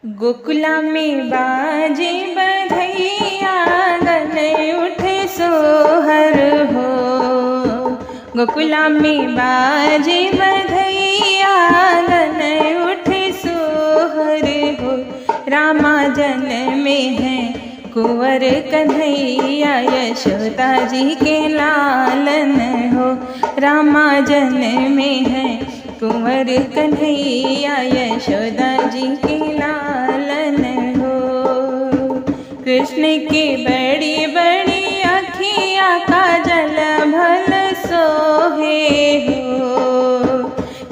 गोकुला में बाजे बधैया, गले उठे सोहर हो। गोकुला में बाजे बधैया, गले उठे सोहर हो। रामा जन्मे हैं कुंवर कन्हैया, यशोदा जी के लालन हो। रामा जन्मे हैं कुंवर कन्हैया, यशोदा जी के लालन हो। कृष्ण की बड़ी बड़ी अखियाँ काजल भल सोहे हो।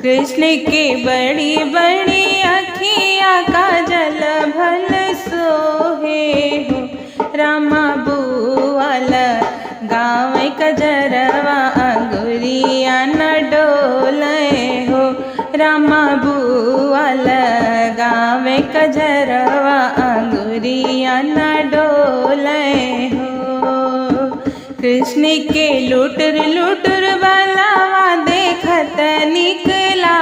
कृष्ण की बड़ी बड़ी अखियाँ काजल भल सोहे हो। रामा बुआला गाँव कजरवा, अंगुरिया न डोले हो। रामा बुआला गाँव कजरवा, अंगुरिया न डोले हो। कृष्ण के लुटुर लुटुर बलावा देखत निकला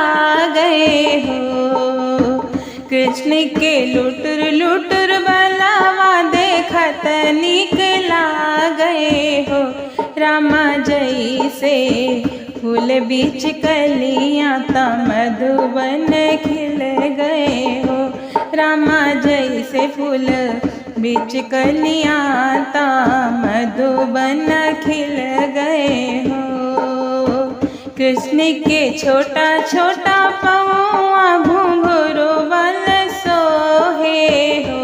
गए हो। कृष्ण के लुटुर लुटुर बलावा देखत निकला गए हो। रामा जैसे फूल बीच कलियाँ ता मधुबन खिल गए हो। रामा जैसे फूल बीच कलियाँ ता मधुबन खिल गए हो। कृष्ण के छोटा छोटा पौआ घुंघरू बल सोहे हो।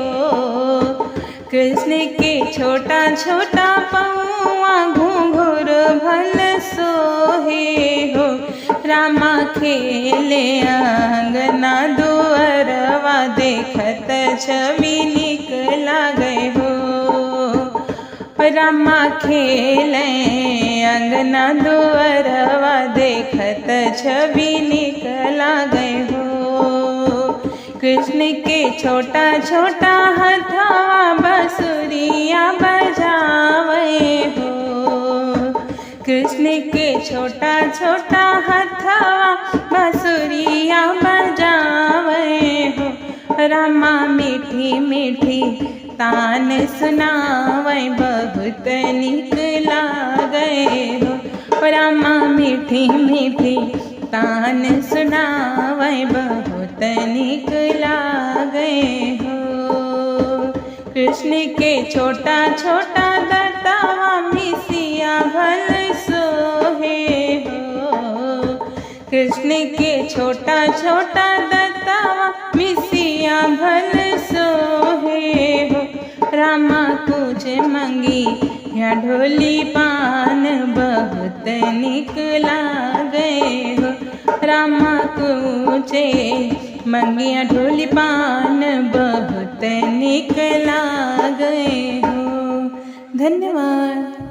कृष्ण के छोटा छोटा पौआ घुंघरू भल सोहे हो। रामा खेले अंगना दुअरवा, देखत छवि निकला गए हो। रामा खेले अंगना दुअरवा, देखत छवि निकला गए हो। कृष्ण के छोटा छोटा हथवा बंसुरिया बजावे हो। कृष्ण के छोटा छोटा हथवा बंसुरिया बजावे हो। रामा मीठी मीठी तान सुनावे, बहुत निक लागे हो। रामा मीठी मीठी तान सुनावे, बहुत निक लागे हो। कृष्ण के छोटा छोटा दतवा मिसिया भल सोहे हो। कृष्ण के छोटा छोटा दतवा मिसिया भल सोहे हो। रामा कुछ मंगी या ढोली पान, बहुत निक लागे हो। रामा कुछ मंगिया ढोली पान, बहुत निक लागे हो। धन्यवाद।